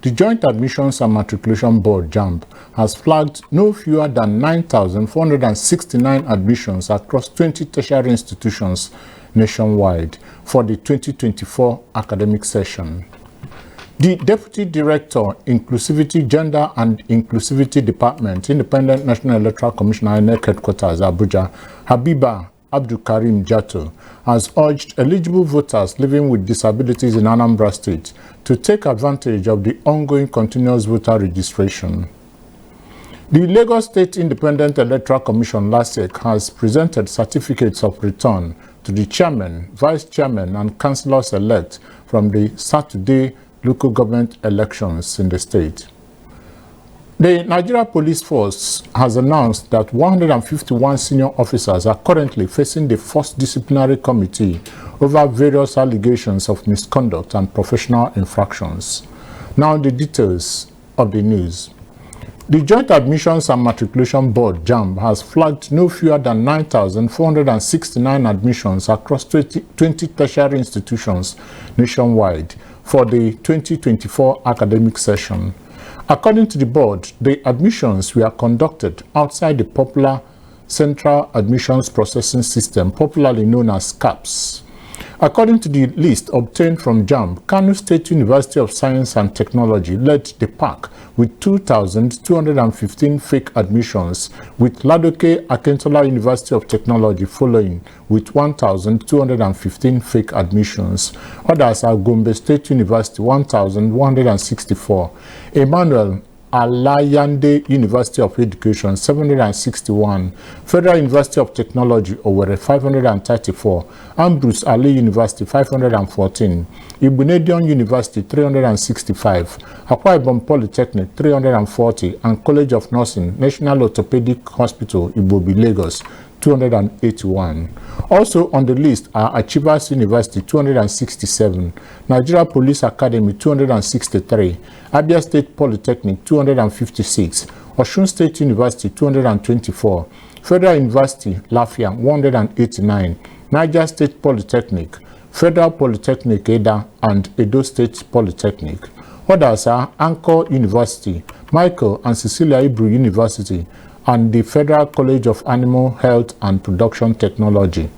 The Joint Admissions and Matriculation Board, JAMB, has flagged no fewer than 9,469 admissions across 20 tertiary institutions nationwide for the 2024 academic session. The Deputy Director, Inclusivity, Gender and Inclusivity Department, Independent National Electoral Commission, INEC Headquarters, Abuja, Habiba Abdulkarim Jato, has urged eligible voters living with disabilities in Anambra State to take advantage of the ongoing continuous voter registration. The Lagos State Independent Electoral Commission, LASIEC, has presented certificates of return to the chairman, vice chairman, and councillors-elect from the Saturday local government elections in the state. The Nigeria Police Force has announced that 151 senior officers are currently facing the first disciplinary committee over various allegations of misconduct and professional infractions. Now the details of the news. The Joint Admissions and Matriculation Board, JAMB, has flagged no fewer than 9,469 admissions across 20 tertiary institutions nationwide for the 2024 academic session. According to the board, the admissions were conducted outside the popular Central Admissions Processing System, popularly known as CAPS. According to the list obtained from JAMB, Kano State University of Science and Technology led the pack with 2,215 fake admissions, with Ladoke Akintola University of Technology following with 1,215 fake admissions. Others are Gombe State University, 1,164, Emmanuel Alayande University of Education, 761, Federal University of Technology, Owerri, 534, Ambrose Ali University, 514, Ibunedion University, 365, Akwa Ibom Polytechnic, 340, and College of Nursing, National Orthopedic Hospital, Ibobi, Lagos, 281. Also on the list are Achievers University, 267, Nigeria Police Academy, 263, Abia State Polytechnic, 256, Osun State University, 224, Federal University, Lafia, 189, Niger State Polytechnic, Federal Polytechnic, Eda, and Edo State Polytechnic. Others are Anchor University, Michael and Cecilia Ibru University, and the Federal College of Animal Health and Production Technology.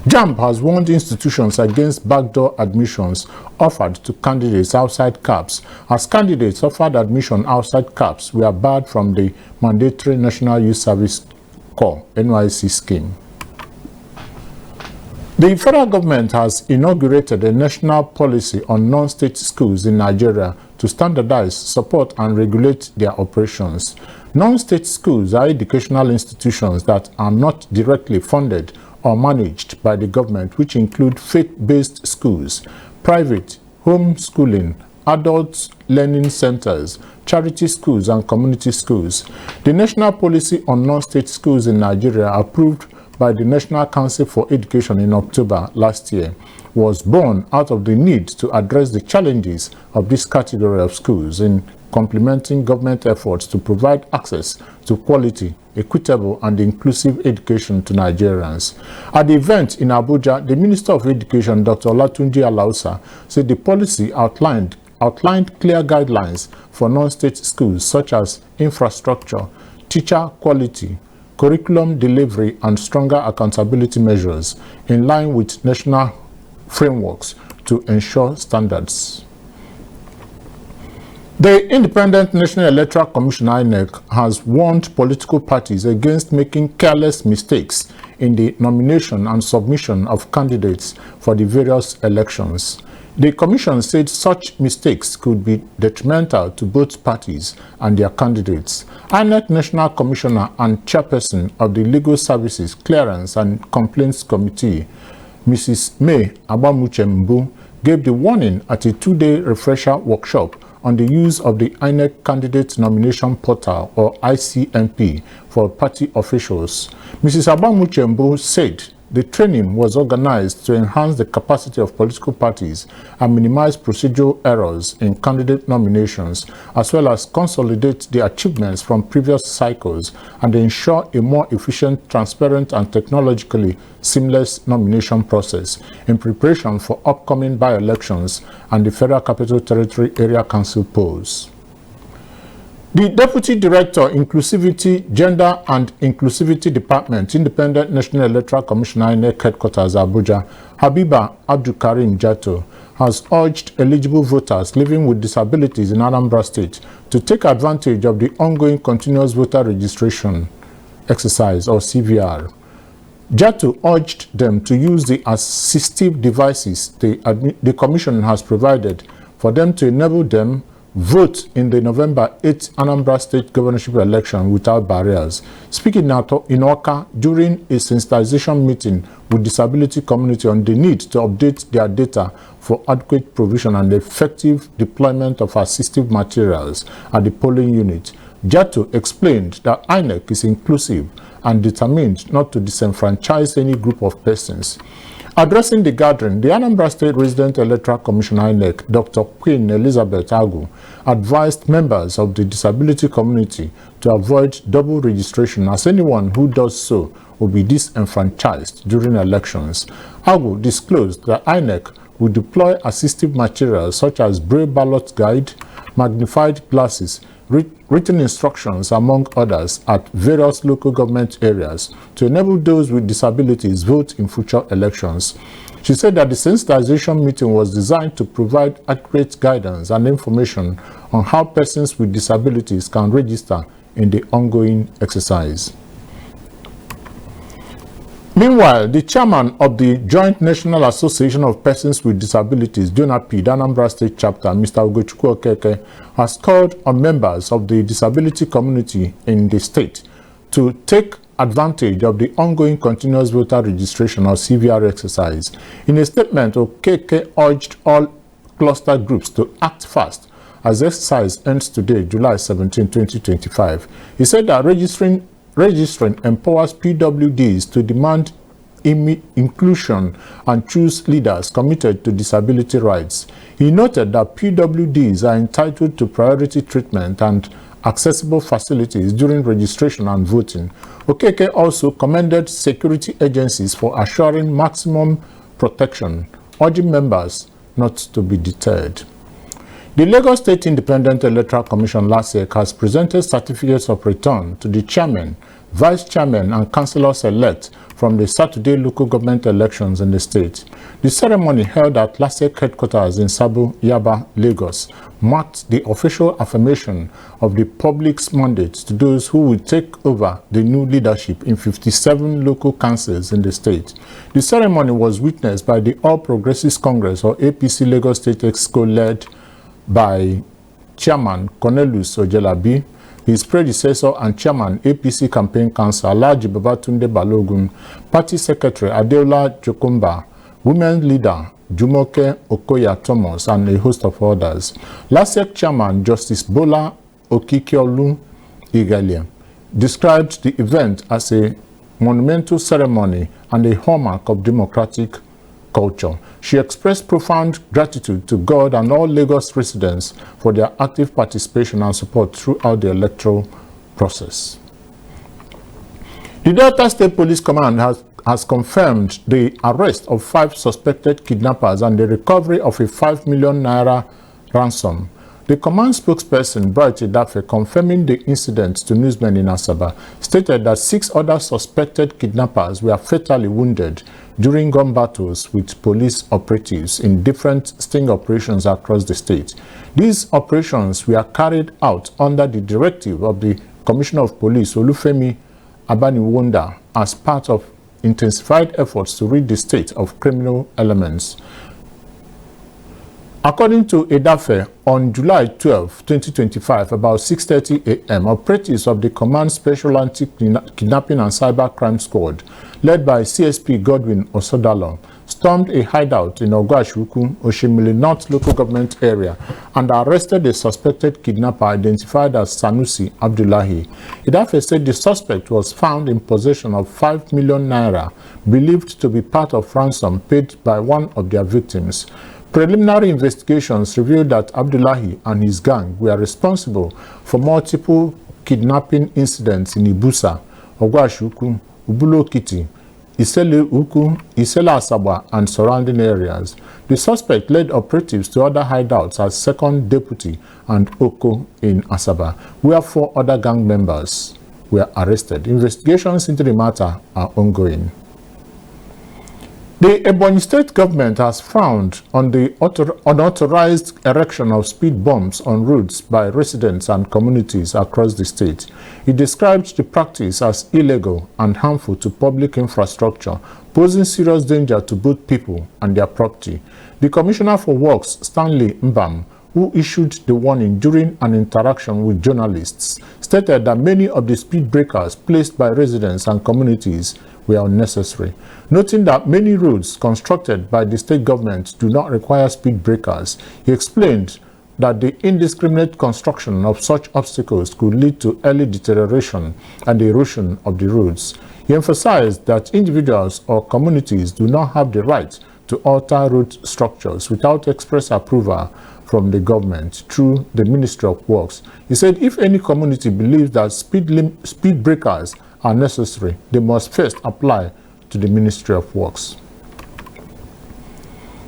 JAMB has warned institutions against backdoor admissions offered to candidates outside CAPS, as candidates offered admission outside CAPS were barred from the mandatory National Youth Service Corps (NYSC) scheme. The federal government has inaugurated a national policy on non-state schools in Nigeria to standardize, support, and regulate their operations. Non-state schools are educational institutions that are not directly funded or managed by the government, which include faith-based schools, private, homeschooling, adult learning centers, charity schools, and community schools. The national policy on non-state schools in Nigeria, approved by the National Council for Education in October last year, was born out of the need to address the challenges of this category of schools in complementing government efforts to provide access to quality, equitable, and inclusive education to Nigerians. At the event in Abuja, the Minister of Education, Dr. Olatunji Alausa, said the policy outlined clear guidelines for non-state schools such as infrastructure, teacher quality, curriculum delivery, and stronger accountability measures in line with national frameworks to ensure standards. The Independent National Electoral Commission (INEC) has warned political parties against making careless mistakes in the nomination and submission of candidates for the various elections. The Commission said such mistakes could be detrimental to both parties and their candidates. INEC National Commissioner and Chairperson of the Legal Services, Clearance and Complaints Committee, Mrs. May Agbamuche-Mbu, gave the warning at a two-day refresher workshop on the use of the INEC Candidate Nomination Portal, or ICNP, for party officials. Mrs. Agbamuche-Mbu said the training was organized to enhance the capacity of political parties and minimize procedural errors in candidate nominations, as well as consolidate the achievements from previous cycles and ensure a more efficient, transparent, and technologically seamless nomination process in preparation for upcoming by-elections and the Federal Capital Territory Area Council polls. The Deputy Director, Inclusivity, Gender and Inclusivity Department, Independent National Electoral Commission INEC Headquarters, Abuja, Habiba Abdulkarim Jato, has urged eligible voters living with disabilities in Anambra State to take advantage of the ongoing continuous voter registration exercise, or CVR. Jato urged them to use the assistive devices the Commission has provided for them to enable them vote in the November 8th Anambra State governorship election without barriers. Speaking in Oka during a sensitization meeting with disability community on the need to update their data for adequate provision and effective deployment of assistive materials at the polling unit, Jato explained that INEC is inclusive and determined not to disenfranchise any group of persons. Addressing the gathering, the Anambra State Resident Electoral Commission INEC, Dr. Queen Elizabeth Agu, advised members of the disability community to avoid double registration, as anyone who does so will be disenfranchised during elections. Agu disclosed that INEC will deploy assistive materials such as Braille ballot guide, magnified glasses, written instructions, among others, at various local government areas to enable those with disabilities vote in future elections. She said that the sensitization meeting was designed to provide accurate guidance and information on how persons with disabilities can register in the ongoing exercise. Meanwhile, the chairman of the Joint National Association of Persons with Disabilities, JONAPID, Anambra State Chapter, Mr. Ugochukwu Okeke, has called on members of the disability community in the state to take advantage of the ongoing continuous voter registration, or CVR exercise. In a statement, Okeke urged all cluster groups to act fast as the exercise ends today, July 17, 2025. He said that registering empowers PWDs to demand inclusion and choose leaders committed to disability rights. He noted that PWDs are entitled to priority treatment and accessible facilities during registration and voting. Okeke also commended security agencies for assuring maximum protection, urging members not to be deterred. The Lagos State Independent Electoral Commission LASIEC has presented certificates of return to the chairman, vice chairman, and councillors-elect from the Saturday local government elections in the state. The ceremony held at LASIEC headquarters in Sabo, Yaba, Lagos, marked the official affirmation of the public's mandate to those who will take over the new leadership in 57 local councils in the state. The ceremony was witnessed by the All Progressives Congress, or APC, Lagos State Exco, led by Chairman Cornelius Ojelabi, his predecessor and Chairman APC Campaign Council Alhaji Babatunde Balogun, Party Secretary Adeola Jokumba, Women Leader Jumoke Okoya Thomas, and a host of others. LASIEC Chairman Justice Bola Okikiolu Igalia described the event as a monumental ceremony and a hallmark of democratic culture. She expressed profound gratitude to God and all Lagos residents for their active participation and support throughout the electoral process. The Delta State Police Command has confirmed the arrest of 5 suspected kidnappers and the recovery of a 5 million naira ransom. The command spokesperson, Bright Edafe, confirming the incident to newsmen in Asaba, stated that 6 other suspected kidnappers were fatally wounded during gun battles with police operatives in different sting operations across the state. These operations were carried out under the directive of the Commissioner of Police, Olufemi Abaniwonda, as part of intensified efforts to rid the state of criminal elements. According to Edafe, on July 12, 2025, about 6:30 a.m., operatives of the Command Special Anti-Kidnapping and Cyber Crime Squad, led by CSP Godwin Osodalo, stormed a hideout in Ogwashuku, Oshimili North local government area and arrested a suspected kidnapper identified as Sanusi Abdullahi. Idafe said the suspect was found in possession of 5 million naira, believed to be part of ransom paid by one of their victims. Preliminary investigations revealed that Abdullahi and his gang were responsible for multiple kidnapping incidents in Ibusa, Ogwashuku, Ubulokiti, Isele Uku, Isela Asaba, and surrounding areas. The suspect led operatives to other hideouts as Second Deputy and Oko in Asaba, where 4 other gang members were arrested. Investigations into the matter are ongoing. The Ebonyi state government has frowned on the unauthorized erection of speed bumps on roads by residents and communities across the state. It described the practice as illegal and harmful to public infrastructure, posing serious danger to both people and their property. The Commissioner for Works, Stanley Mbam, who issued the warning during an interaction with journalists, stated that many of the speed breakers placed by residents and communities were unnecessary. Noting that many roads constructed by the state government do not require speed breakers, he explained that the indiscriminate construction of such obstacles could lead to early deterioration and erosion of the roads. He emphasized that individuals or communities do not have the right to alter road structures without express approval from the government through the Ministry of Works. He said if any community believes that speed breakers are necessary, they must first apply to the Ministry of Works.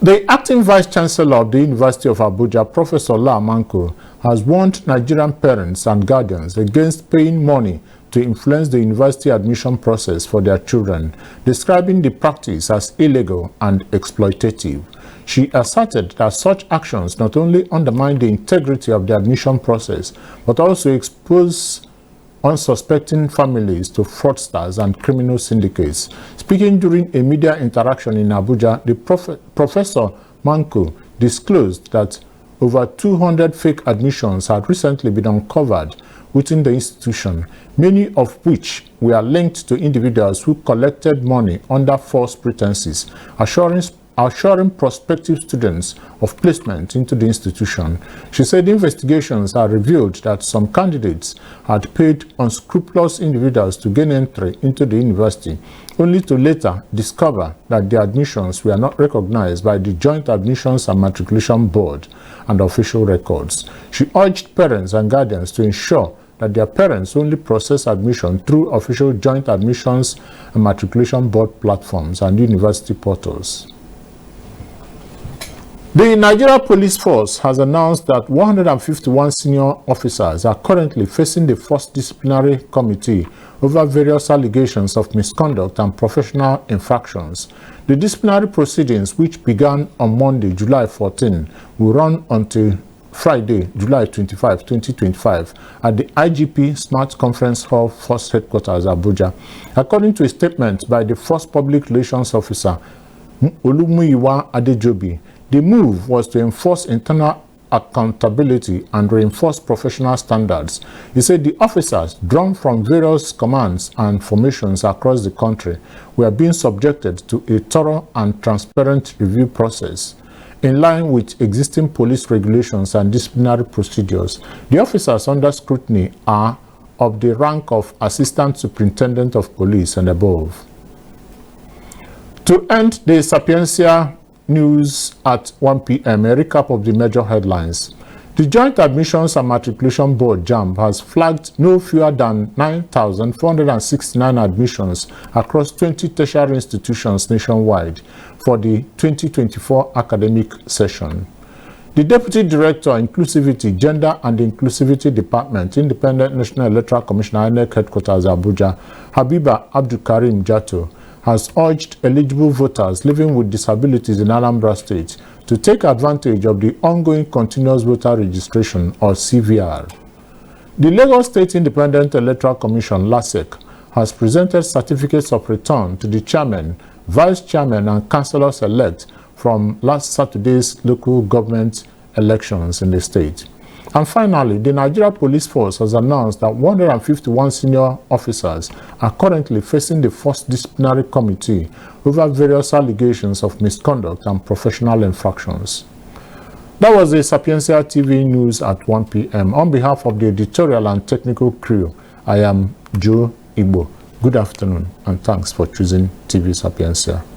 The acting Vice-Chancellor of the University of Abuja, Professor La Manko, has warned Nigerian parents and guardians against paying money to influence the university admission process for their children, describing the practice as illegal and exploitative. She asserted that such actions not only undermine the integrity of the admission process, but also expose unsuspecting families to fraudsters and criminal syndicates. Speaking during a media interaction in Abuja, the Professor Manko disclosed that over 200 fake admissions had recently been uncovered within the institution, many of which were linked to individuals who collected money under false pretenses, assuring prospective students of placement into the institution. She said investigations have revealed that some candidates had paid unscrupulous individuals to gain entry into the university, only to later discover that their admissions were not recognized by the Joint Admissions and Matriculation Board and official records. She urged parents and guardians to ensure that their parents only process admission through official Joint Admissions and Matriculation Board platforms and university portals. The Nigeria Police Force has announced that 151 senior officers are currently facing the first disciplinary committee over various allegations of misconduct and professional infractions. The disciplinary proceedings, which began on Monday, July 14, will run until Friday, July 25, 2025, at the IGP Smart Conference Hall, Force Headquarters, Abuja. According to a statement by the First Public Relations Officer, Olumuyiwa Adejobi, the move was to enforce internal accountability and reinforce professional standards. He said the officers, drawn from various commands and formations across the country, were being subjected to a thorough and transparent review process. In line with existing police regulations and disciplinary procedures, the officers under scrutiny are of the rank of Assistant Superintendent of Police and above. To end the Sapientia news at 1 p.m., a recap of the major headlines. The Joint Admissions and Matriculation Board, JAMB, has flagged no fewer than 9,469 admissions across 20 tertiary institutions nationwide for the 2024 academic session. The Deputy Director, Inclusivity, Gender and Inclusivity Department, Independent National Electoral Commissioner, INEC Headquarters, Abuja, Habiba Abdulkarim Jato, has urged eligible voters living with disabilities in Anambra State to take advantage of the ongoing Continuous Voter Registration, or CVR. The Lagos State Independent Electoral Commission, LASIEC, has presented certificates of return to the chairman, vice chairman, and councillors-elect from last Saturday's local government elections in the state. And finally, the Nigeria Police Force has announced that 151 senior officers are currently facing the first disciplinary committee over various allegations of misconduct and professional infractions. That was the Sapientia TV news at 1 p.m. On behalf of the editorial and technical crew, I am Joe Igbo. Good afternoon and thanks for choosing TV Sapientia.